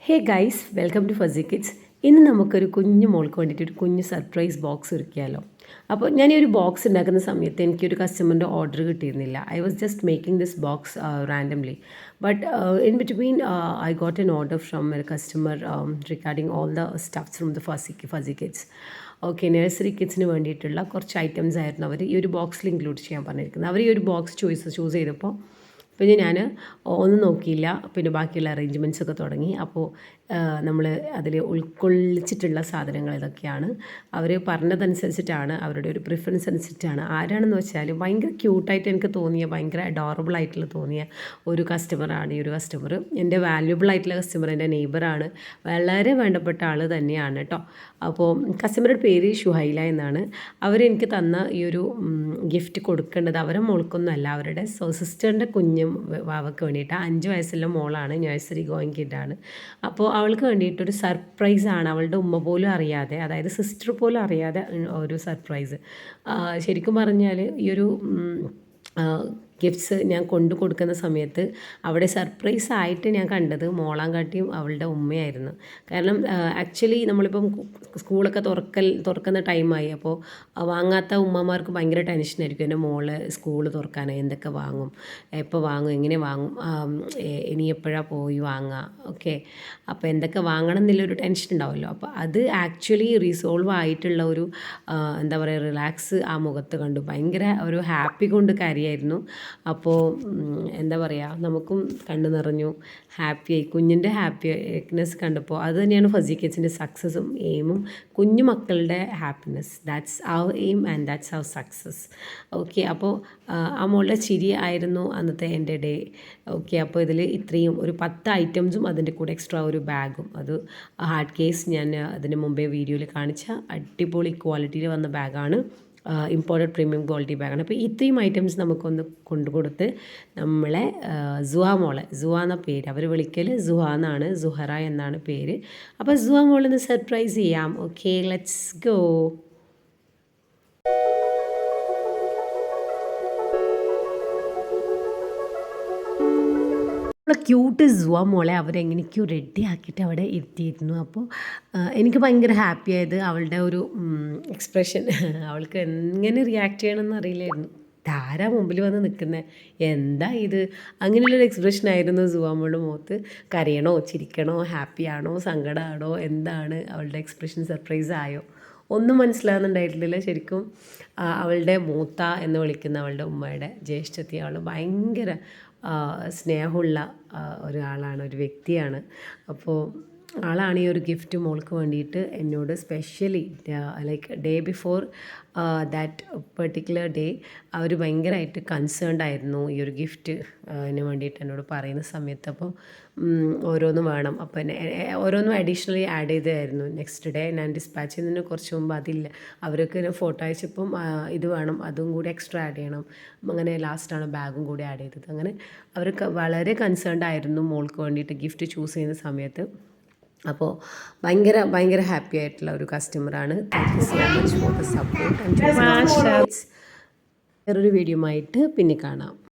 Hey guys, welcome to fuzzy kids. ഇന്ന് നമുക്കൊരു കുഞ്ഞു മോൾക്ക് വേണ്ടിയിട്ട് ഒരു കുഞ്ഞു സർപ്രൈസ് ബോക്സ് ഒരുക്കിയാലോ. അപ്പോൾ ഞാൻ ഈ ഒരു ബോക്സ് ഉണ്ടാക്കുന്ന സമയത്ത് എനിക്കൊരു കസ്റ്റമറിൻ്റെ ഓർഡർ കിട്ടിയിരുന്നില്ല. I was just making this box randomly. But in between I got an order from a customer regarding all the stuffs from the fuzzy kids. Okay, nursery കിഡ്സിന് വേണ്ടിയിട്ടുള്ള കുറച്ച് ഐറ്റംസ് ആയിരുന്നു അവർ ഈ ഒരു ബോക്സിൽ ഇൻക്ലൂഡ് ചെയ്യാൻ പറഞ്ഞിരിക്കുന്നത്. അവർ ഈ ഒരു ബോക്സ് ചൂസ് ചെയ്തപ്പോൾ പിന്നെ ഞാൻ ഒന്നും നോക്കിയില്ല. പിന്നെ ബാക്കിയുള്ള അറേഞ്ച്മെൻറ്റ്സ് ഒക്കെ തുടങ്ങി. അപ്പോൾ നമ്മൾ അതിൽ ഉൾക്കൊള്ളിച്ചിട്ടുള്ള സാധനങ്ങൾ ഇതൊക്കെയാണ്. അവർ പറഞ്ഞതനുസരിച്ചിട്ടാണ്, അവരുടെ ഒരു പ്രിഫറൻസ് അനുസരിച്ചിട്ടാണ്. ആരാണെന്ന് വെച്ചാൽ ഭയങ്കര ക്യൂട്ടായിട്ട് എനിക്ക് തോന്നിയ, ഭയങ്കര അഡോറബിൾ ആയിട്ടുള്ള തോന്നിയ ഒരു കസ്റ്റമറാണ് ഈ ഒരു കസ്റ്റമർ. എൻ്റെ വാല്യുബിൾ ആയിട്ടുള്ള കസ്റ്റമർ, എൻ്റെ നെയ്ബറാണ്, വളരെ വേണ്ടപ്പെട്ട ആൾ തന്നെയാണ് കേട്ടോ. അപ്പോൾ കസ്റ്റമറുടെ പേര് ഷുഹൈല എന്നാണ്. അവരെനിക്ക് തന്ന ഈ ഒരു ഗിഫ്റ്റ് കൊടുക്കേണ്ടത് അവരെ മോൾക്കൊന്നുമല്ല, അവരുടെ സിസ്റ്ററിൻ്റെ കുഞ്ഞും വാവയ്ക്ക് വേണ്ടിയിട്ടാണ്. 5 വയസ്സുള്ള മോളാണ്, നഴ്സറി ഗോയിങ് കിഡാണ്. അപ്പോൾ അവൾക്ക് വേണ്ടിയിട്ടൊരു സർപ്രൈസാണ്, അവളുടെ ഉമ്മ പോലും അറിയാതെ, അതായത് സിസ്റ്റർ പോലും അറിയാതെ ഒരു സർപ്രൈസ്. ശരിക്കും പറഞ്ഞാൽ ഈ ഒരു ഗിഫ്റ്റ്സ് ഞാൻ കൊണ്ടു കൊടുക്കുന്ന സമയത്ത് അവിടെ സർപ്രൈസ് ആയിട്ട് ഞാൻ കണ്ടത് മോളാങ്കാട്ടിയും അവളുടെ ഉമ്മയായിരുന്നു. കാരണം ആക്ച്വലി നമ്മളിപ്പം സ്കൂളൊക്കെ തുറക്കുന്ന ടൈമായി. അപ്പോൾ വാങ്ങാത്ത ഉമ്മമാർക്ക് ഭയങ്കര ടെൻഷനായിരിക്കും. എൻ്റെ മോള് സ്കൂൾ തുറക്കാനായി, എന്തൊക്കെ വാങ്ങും, എപ്പോൾ വാങ്ങും, എങ്ങനെ വാങ്ങും, ഇനി എപ്പോഴാണ് പോയി വാങ്ങുക, ഓക്കെ, അപ്പോൾ എന്തൊക്കെ വാങ്ങണം എന്നുള്ളൊരു ടെൻഷൻ ഉണ്ടാവുമല്ലോ. അപ്പോൾ അത് ആക്ച്വലി റിസോൾവ് ആയിട്ടുള്ള ഒരു എന്താ പറയുക, റിലാക്സ് ആ മുഖത്ത് കണ്ടു. ഭയങ്കര ഒരു ഹാപ്പി കൊണ്ട് കാര്യമായിരുന്നു. അപ്പോൾ എന്താ പറയുക, നമുക്കും കണ്ണു നിറഞ്ഞു, ഹാപ്പിയായി. കുഞ്ഞിൻ്റെ ഹാപ്പിനെസ് കണ്ടപ്പോൾ അത് തന്നെയാണ് ഫസി കിഡ്സിൻ്റെ സക്സസ്സും എയിമും. കുഞ്ഞു മക്കളുടെ happiness, that's our aim and that's our success. Okay, അപ്പോൾ ആ മോളുടെ ചിരി ആയിരുന്നു അന്നത്തെ എൻ്റെ ഡേ. ഓക്കെ, അപ്പോൾ ഇതിൽ ഇത്രയും ഒരു 10 ഐറ്റംസും അതിൻ്റെ കൂടെ എക്സ്ട്രാ ഒരു ബാഗും. അത് ഹാർഡ് കേസ് ഞാൻ അതിന് മുമ്പേ വീഡിയോയിൽ കാണിച്ച അടിപൊളി ക്വാളിറ്റിയിൽ വന്ന ബാഗാണ്. ഇമ്പോർട്ടഡ് പ്രീമിയം ക്വാളിറ്റി ബാഗാണ്. അപ്പോൾ ഇത്രയും ഐറ്റംസ് നമുക്കൊന്ന് കൊണ്ടുകൊടുത്ത് നമ്മളെ സുഹ എന്ന പേര് അവർ വിളിക്കൽ, സുഹ എന്നാണ്, സുഹറ എന്നാണ് പേര്. അപ്പോൾ സുഹ മോളൊന്ന് സർപ്രൈസ് ചെയ്യാം. Okay, let's go. ക്യൂട്ട് സുവ മോളെ അവരെങ്ങനെയൊക്കെയോ റെഡി ആക്കിയിട്ട് അവിടെ ഇരുത്തിയിരുന്നു. അപ്പോൾ എനിക്ക് ഭയങ്കര ഹാപ്പി ആയത് അവളുടെ ഒരു എക്സ്പ്രഷൻ. അവൾക്ക് എങ്ങനെ റിയാക്ട് ചെയ്യണമെന്ന് അറിയില്ലായിരുന്നു. ധാരാ മുമ്പിൽ വന്ന് നിൽക്കുന്നത്, എന്താ ഇത്, അങ്ങനെയുള്ളൊരു എക്സ്പ്രഷൻ ആയിരുന്നു സുവാമോളുടെ മുഖത്ത്. കരയണോ, ചിരിക്കണോ, ഹാപ്പിയാണോ, സങ്കടമാണോ, എന്താണ് അവളുടെ എക്സ്പ്രഷൻ, സർപ്രൈസ് ആയോ, ഒന്നും മനസ്സിലാകുന്നുണ്ടായിട്ടില്ല ശരിക്കും. അവളുടെ മൂത്ത എന്ന് വിളിക്കുന്ന അവളുടെ ഉമ്മയുടെ ജ്യേഷ്ഠത്തി, അവൾ ഭയങ്കര സ്നേഹമുള്ള ഒരാളാണ്, ഒരു വ്യക്തിയാണ്. അപ്പോൾ ആളാണ് ഈ ഒരു ഗിഫ്റ്റ് മോൾക്ക് വേണ്ടിയിട്ട് എന്നോട് specially like day before that particular day അവർ ഭയങ്കരമായിട്ട് കൺസേൺഡ് ആയിരുന്നു ഈ ഒരു ഗിഫ്റ്റിന് വേണ്ടിയിട്ട് എന്നോട് പറയുന്ന സമയത്ത്. അപ്പോൾ ഓരോന്നും വേണം, അപ്പോൾ ഓരോന്നും അഡീഷണലി ആഡ് ചെയ്തായിരുന്നു. നെക്സ്റ്റ് ഡേ ഞാൻ ഡിസ്പാച്ച് ചെയ്യുന്നതിന് കുറച്ച് മുമ്പ് അതില്ല, അവർക്ക് ഫോട്ടോ അയച്ചപ്പം ഇത് വേണം, അതും കൂടി എക്സ്ട്രാ ആഡ് ചെയ്യണം. അങ്ങനെ ലാസ്റ്റാണ് ബാഗും കൂടി ആഡ് ചെയ്തത്. അങ്ങനെ അവർക്ക് വളരെ കൺസേൺഡ് ആയിരുന്നു മോൾക്ക് വേണ്ടിയിട്ട് ഗിഫ്റ്റ് ചൂസ് ചെയ്യുന്ന സമയത്ത്. അപ്പോൾ ഭയങ്കര ഹാപ്പി ആയിട്ടുള്ള ഒരു കസ്റ്റമറാണ്. Thank you so much for the support. വേറൊരു വീഡിയോ ആയിട്ട് പിന്നെ കാണാം.